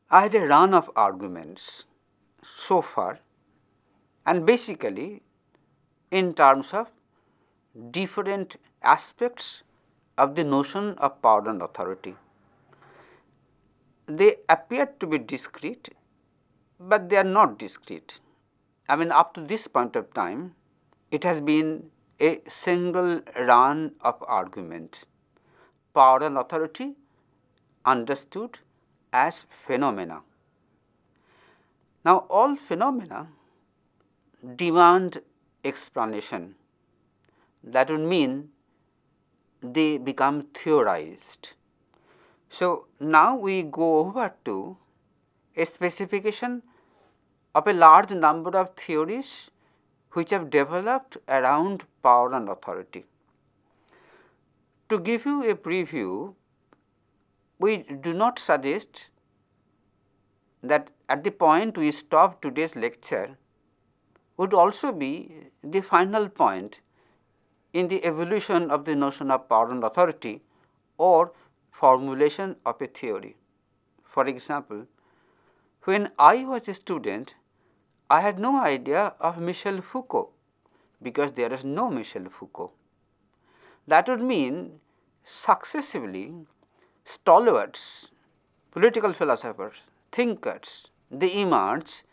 I had a run of arguments so far, and basically in terms of different aspects of the notion of power and authority. They appear to be discrete, but they are not discrete. I mean, up to this point of time, it has been a single run of argument. Power and authority understood as phenomena. Now, all phenomena demand explanation. That would mean they become theorized. So, now we go over to a specification of a large number of theories which have developed around power and authority. To give you a preview, we do not suggest that at the point we stop today's lecture would also be the final point in the evolution of the notion of power and authority or formulation of a theory. For example, when I was a student, I had no idea of Michel Foucault, because there is no Michel Foucault. That would mean successively stalwarts, political philosophers, thinkers, they emerge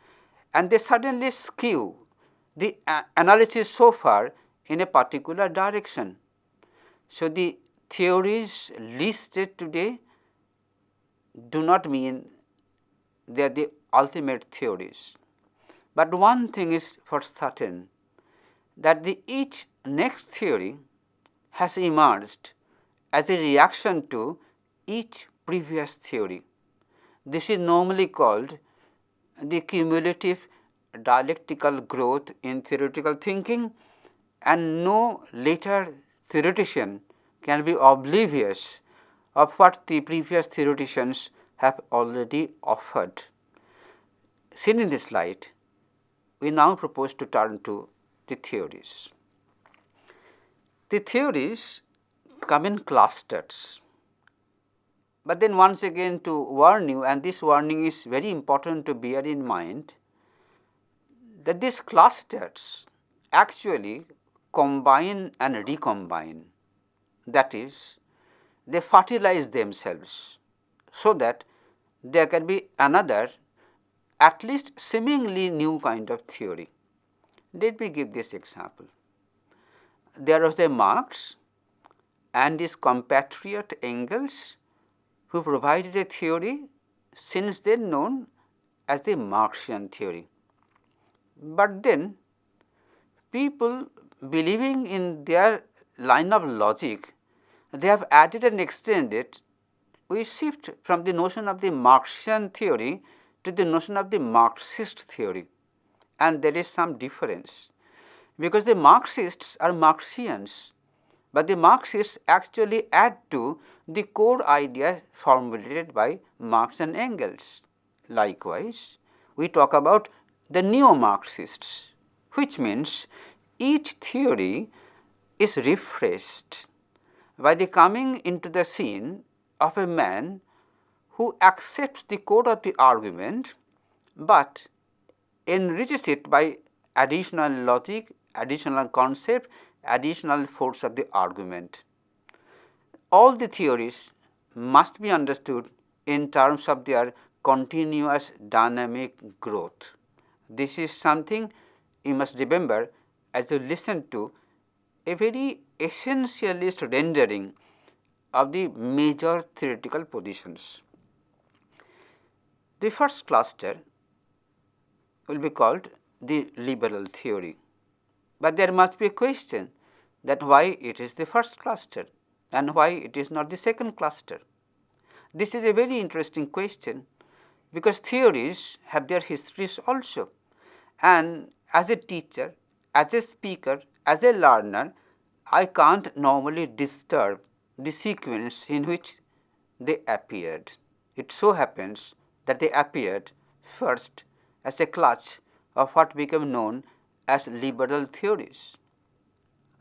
and they suddenly skew the analysis so far in a particular direction. So, the theories listed today do not mean they are the ultimate theories, but one thing is for certain, that the each next theory has emerged as a reaction to each previous theory. This is normally called the cumulative dialectical growth in theoretical thinking, and no later theoretician can be oblivious of what the previous theoreticians have already offered. Seen in this light, we now propose to turn to the theories. The theories come in clusters, but then once again to warn you, and this warning is very important to bear in mind, that these clusters actually combine and recombine, that is, they fertilize themselves, so that there can be another at least seemingly new kind of theory. Let me give this example. There was a Marx and his compatriot Engels, who provided a theory since then known as the Marxian theory. But then people believing in their line of logic, they have added and extended. We shift from the notion of the Marxian theory to the notion of the Marxist theory, and there is some difference, because the Marxists are Marxians, but the Marxists actually add to the core idea formulated by Marx and Engels. Likewise, we talk about the neo-Marxists, which means each theory is refreshed by the coming into the scene of a man who accepts the core of the argument, but enriches it by additional logic, additional concept, additional force of the argument. All the theories must be understood in terms of their continuous dynamic growth. This is something you must remember as you listen to a very essentialist rendering of the major theoretical positions. The first cluster will be called the liberal theory, but there must be a question that why it is the first cluster and why it is not the second cluster. This is a very interesting question, because theories have their histories also, and as a teacher, as a speaker, as a learner, I can't normally disturb the sequence in which they appeared. It so happens that they appeared first as a clutch of what became known as liberal theories.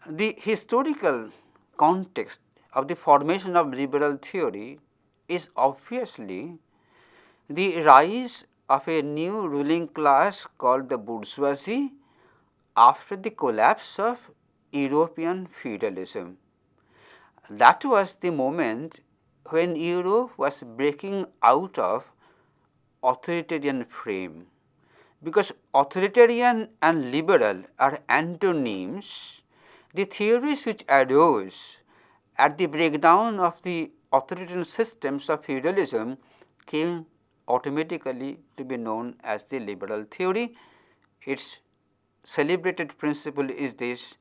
The historical context of the formation of liberal theory is obviously the rise of a new ruling class called the bourgeoisie after the collapse of European feudalism. That was the moment when Europe was breaking out of authoritarian frame, because authoritarian and liberal are antonyms. The theories which arose at the breakdown of the authoritarian systems of feudalism came automatically to be known as the liberal theory. Its celebrated principle is this,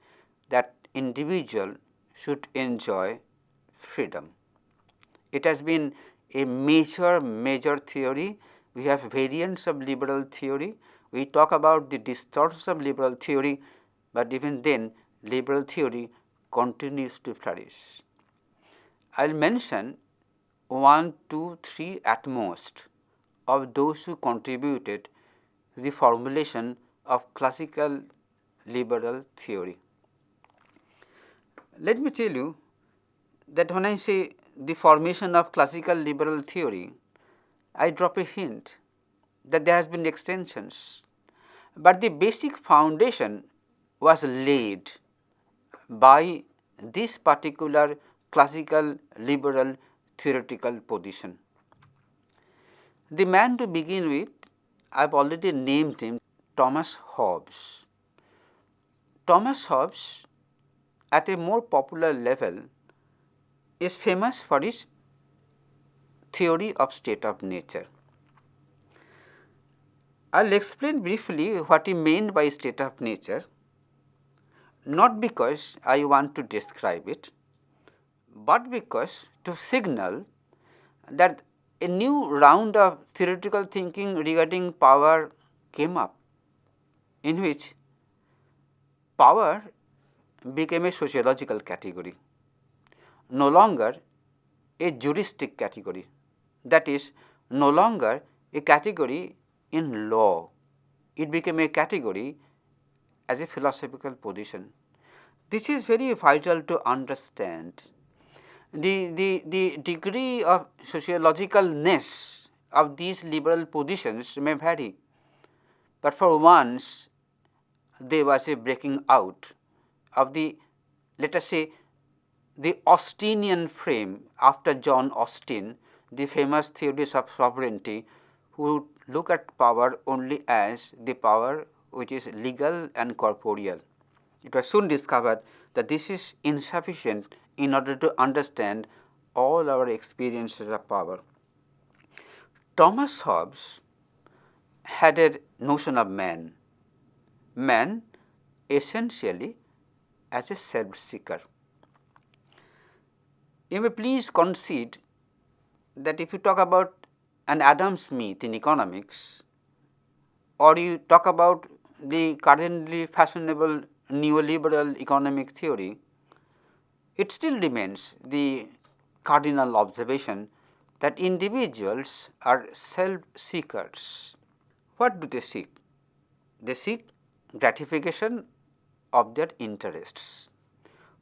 that individual should enjoy freedom. It has been a major theory. We have variants of liberal theory. We talk about the distortions of liberal theory, but even then liberal theory continues to flourish. I will mention 1, 2, 3 at most of those who contributed to the formulation of classical liberal theory. Let me tell you that when I say the formation of classical liberal theory, I drop a hint that there has been extensions, but the basic foundation was laid by this particular classical liberal theoretical position. The man to begin with, I have already named him, Thomas Hobbes. Thomas Hobbes, at a more popular level, is famous for his theory of state of nature. I will explain briefly what he meant by state of nature, not because I want to describe it, but because to signal that a new round of theoretical thinking regarding power came up, in which power became a sociological category, no longer a juristic category, that is, no longer a category in law. It became a category as a philosophical position. This is very vital to understand. The degree of sociologicalness of these liberal positions may vary, but for once there was a breaking out of the, let us say, the Austinian frame after John Austin, the famous theorist of sovereignty, who look at power only as the power which is legal and corporeal. It was soon discovered that this is insufficient in order to understand all our experiences of power. Thomas Hobbes had a notion of man essentially as a self-seeker. You may please concede that if you talk about an Adam Smith in economics, or you talk about the currently fashionable neoliberal economic theory, it still remains the cardinal observation that individuals are self-seekers. What do they seek? They seek gratification of their interests.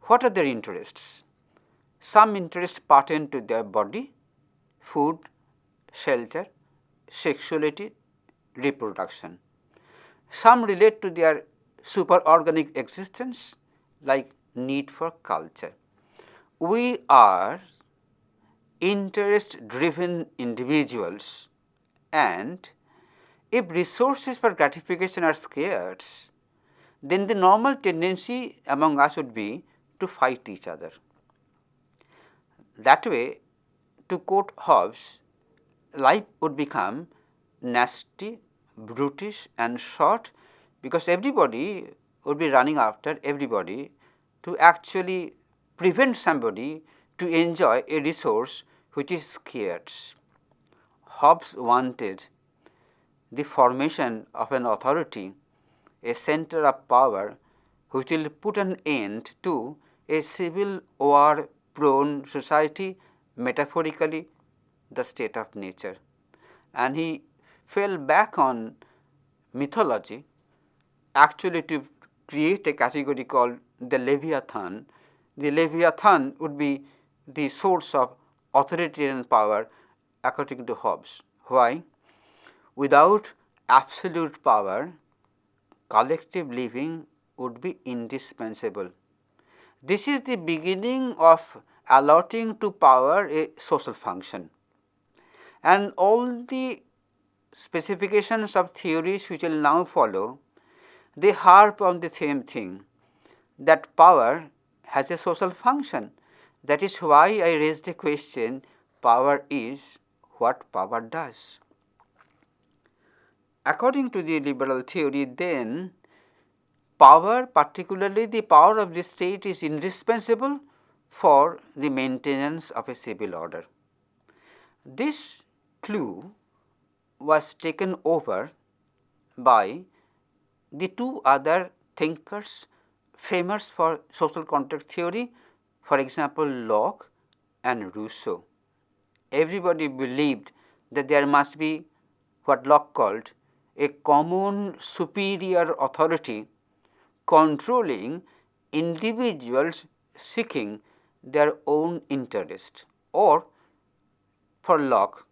What are their interests? Some interests pertain to their body, food, shelter, sexuality, reproduction. Some relate to their superorganic existence, like need for culture. We are interest-driven individuals, and if resources for gratification are scarce, then the normal tendency among us would be to fight each other. That way, to quote Hobbes, life would become nasty, brutish and short, because everybody would be running after everybody to actually prevent somebody to enjoy a resource which is scarce. Hobbes wanted the formation of an authority, a center of power, which will put an end to a civil war prone society, metaphorically the state of nature. And he fell back on mythology actually to create a category called the Leviathan. The Leviathan would be the source of authoritarian power according to Hobbes. Why? Without absolute power, collective living would be indispensable. This is the beginning of allotting to power a social function. And all the specifications of theories which will now follow, they harp on the same thing, that power has a social function. That is why I raised the question, power is what power does. According to the liberal theory, then, power, particularly the power of the state, is indispensable for the maintenance of a civil order. This clue was taken over by the two other thinkers famous for social contract theory, for example, Locke and Rousseau. Everybody believed that there must be what Locke called a common superior authority controlling individuals seeking their own interest, or for Locke,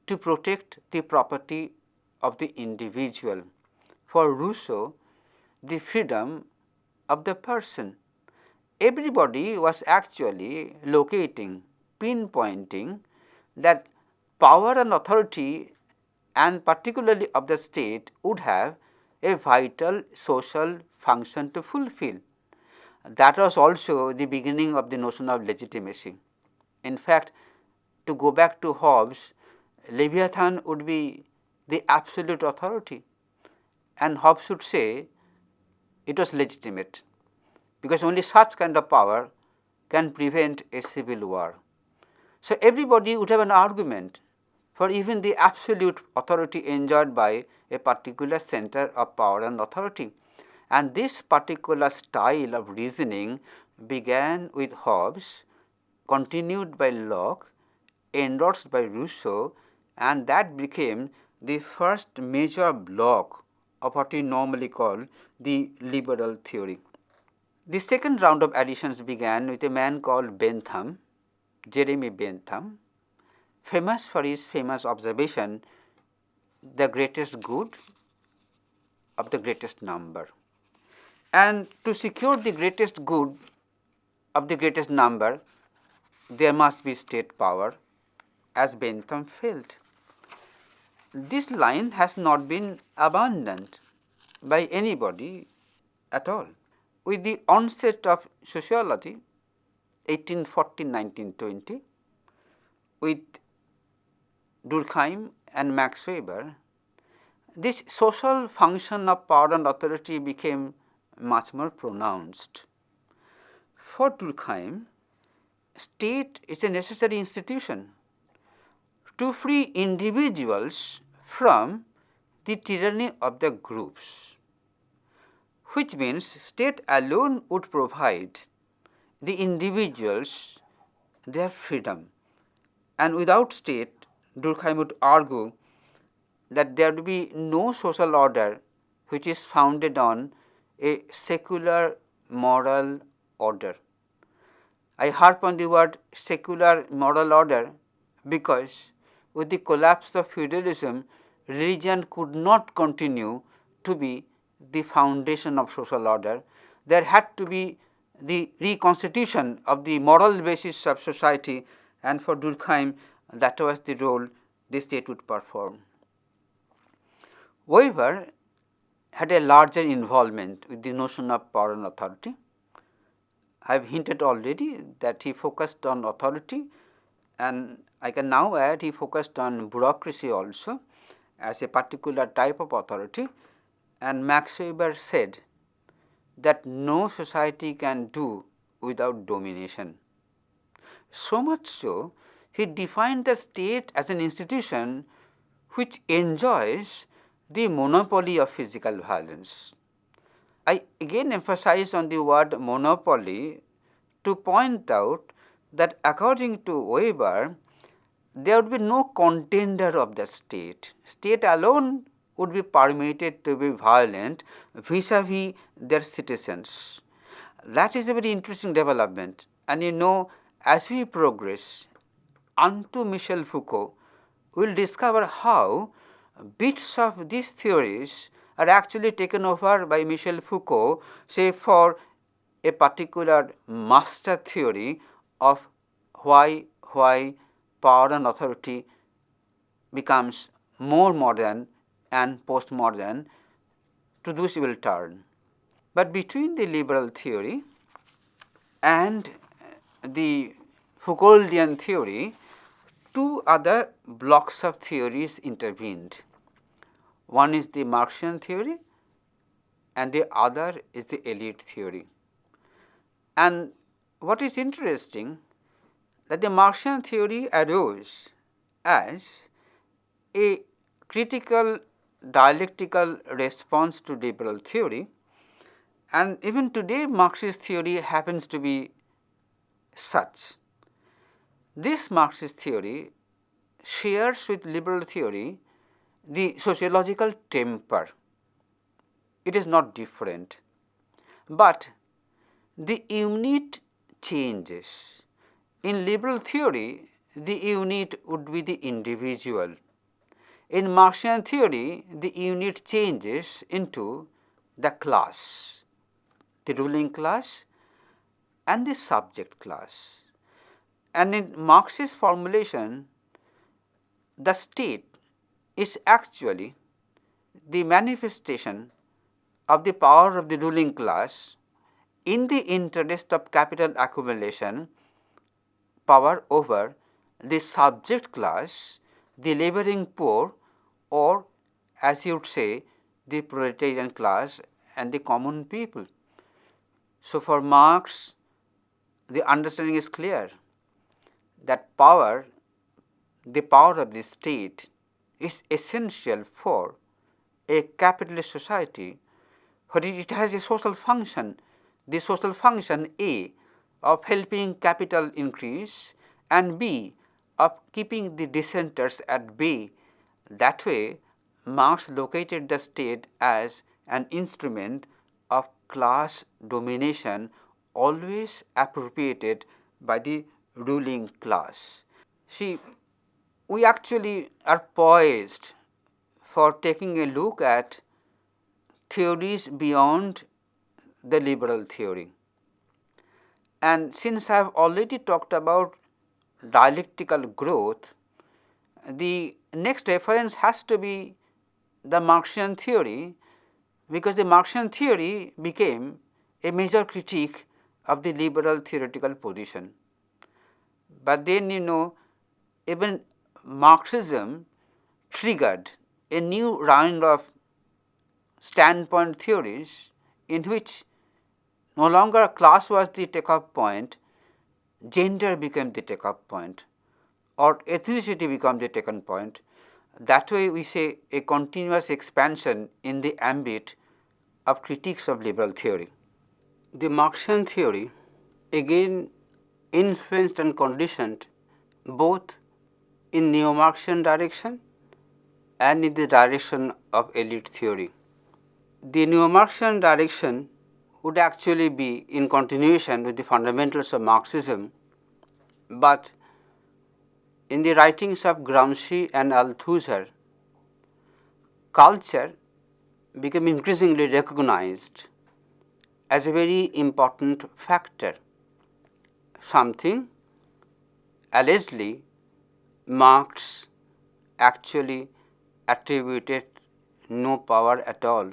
to protect the property of the individual. For Rousseau, the freedom of the person. Everybody was actually locating, pinpointing that power and authority, and particularly of the state, would have a vital social function to fulfill. That was also the beginning of the notion of legitimacy. In fact, to go back to Hobbes, Leviathan would be the absolute authority, and Hobbes should say it was legitimate, because only such kind of power can prevent a civil war. So, everybody would have an argument for even the absolute authority enjoyed by a particular center of power and authority. And this particular style of reasoning began with Hobbes, continued by Locke, endorsed by Rousseau, and that became the first major block of what we normally call the liberal theory. The second round of additions began with a man called Bentham, Jeremy Bentham, famous for his famous observation, the greatest good of the greatest number. And to secure the greatest good of the greatest number, there must be state power, as Bentham felt. This line has not been abandoned by anybody at all. With the onset of sociology, 1840-1920, with Durkheim and Max Weber, this social function of power and authority became much more pronounced. For Durkheim, state is a necessary institution to free individuals from the tyranny of the groups, which means state alone would provide the individuals their freedom, and without state, Durkheim would argue that there would be no social order which is founded on a secular moral order. I harp on the word secular moral order because with the collapse of feudalism, religion could not continue to be the foundation of social order. There had to be the reconstitution of the moral basis of society, and for Durkheim that was the role the state would perform. Weber had a larger involvement with the notion of power and authority. I have hinted already that he focused on authority, and I can now add he focused on bureaucracy also as a particular type of authority, and Max Weber said that no society can do without domination. So much so, he defined the state as an institution which enjoys the monopoly of physical violence. I again emphasize on the word monopoly to point out that according to Weber, there would be no contender of the state. State alone would be permitted to be violent vis-a-vis their citizens. That is a very interesting development, and you know, as we progress unto Michel Foucault, we will discover how bits of these theories are actually taken over by Michel Foucault, say for a particular master theory of why power and authority becomes more modern and postmodern. To this we will turn. But between the liberal theory and the Foucauldian theory, two other blocks of theories intervened. One is the Marxian theory and the other is the elite theory. And what is interesting, that the Marxian theory arose as a critical dialectical response to liberal theory, and even today Marxist theory happens to be such. This Marxist theory shares with liberal theory the sociological temper. It is not different, but the unit changes. In liberal theory, the unit would be the individual. In Marxian theory, the unit changes into the class, the ruling class and the subject class. And in Marxist formulation, the state is actually the manifestation of the power of the ruling class in the interest of capital accumulation, power over the subject class, the laboring poor, or as you would say, the proletarian class and the common people. So, for Marx, the understanding is clear that power, the power of the state, is essential for a capitalist society, for it has a social function, the social function A of helping capital increase and B of keeping the dissenters at bay. That way, Marx located the state as an instrument of class domination, always appropriated by the ruling class. See, we actually are poised for taking a look at theories beyond the liberal theory. And since I have already talked about dialectical growth, the next reference has to be the Marxian theory, because the Marxian theory became a major critique of the liberal theoretical position. But then even Marxism triggered a new round of standpoint theories in which no longer class was the take-off point, gender became the take-off point, or ethnicity became the taken point. That way we say a continuous expansion in the ambit of critiques of liberal theory. The Marxian theory again influenced and conditioned both in neo-Marxian direction and in the direction of elite theory. The neo-Marxian direction would actually be in continuation with the fundamentals of Marxism, but in the writings of Gramsci and Althusser, culture became increasingly recognized as a very important factor, something allegedly Marx actually attributed no power at all.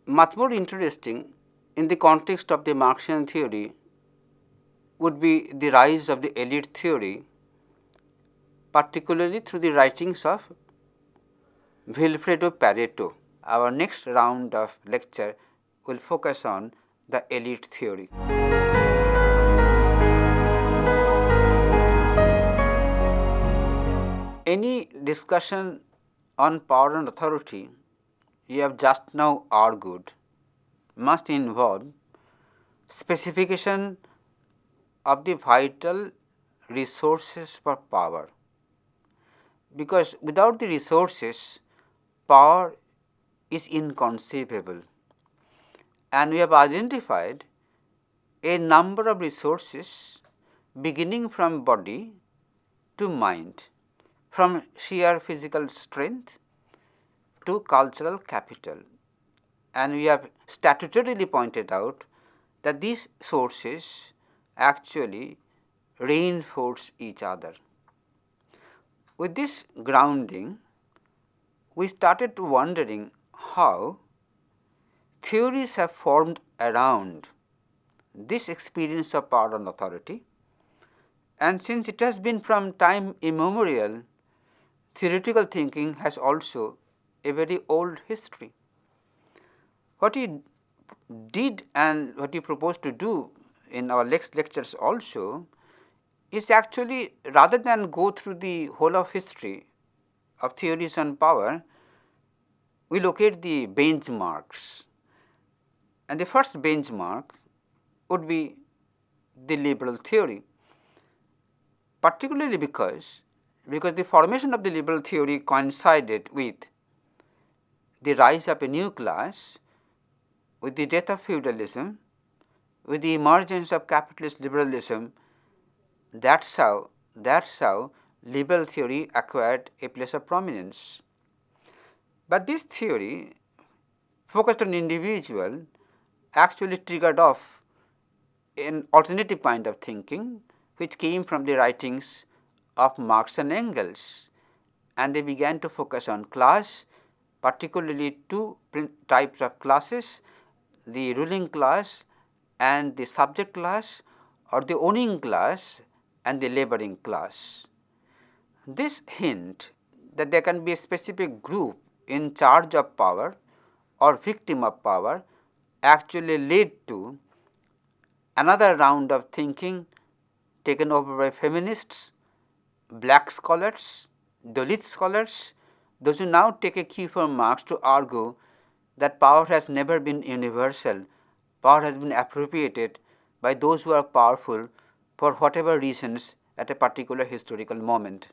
Much more interesting in the context of the Marxian theory would be the rise of the elite theory, particularly through the writings of Vilfredo Pareto. Our next round of lecture will focus on the elite theory. Any discussion on power and authority you have just now argued must involve specification of the vital resources for power, because without the resources, power is inconceivable, and we have identified a number of resources beginning from body to mind, from sheer physical strength to cultural capital. And we have statutorily pointed out that these sources actually reinforce each other. With this grounding, we started wondering how theories have formed around this experience of power and authority, and since it has been from time immemorial, theoretical thinking has also a very old history. What he did and what he proposed to do in our next lectures also is actually, rather than go through the whole of history of theories on power, we locate the benchmarks. And the first benchmark would be the liberal theory, particularly because the formation of the liberal theory coincided with the rise of a new class, with the death of feudalism, with the emergence of capitalist liberalism. That's how liberal theory acquired a place of prominence. But this theory, focused on individual, actually triggered off an alternative kind of thinking which came from the writings of Marx and Engels, and they began to focus on class, particularly two types of classes, the ruling class and the subject class, or the owning class and the laboring class. This hint that there can be a specific group in charge of power or victim of power actually led to another round of thinking taken over by feminists, black scholars, Dalit scholars, those who now take a cue from Marx to argue that power has never been universal, power has been appropriated by those who are powerful for whatever reasons at a particular historical moment.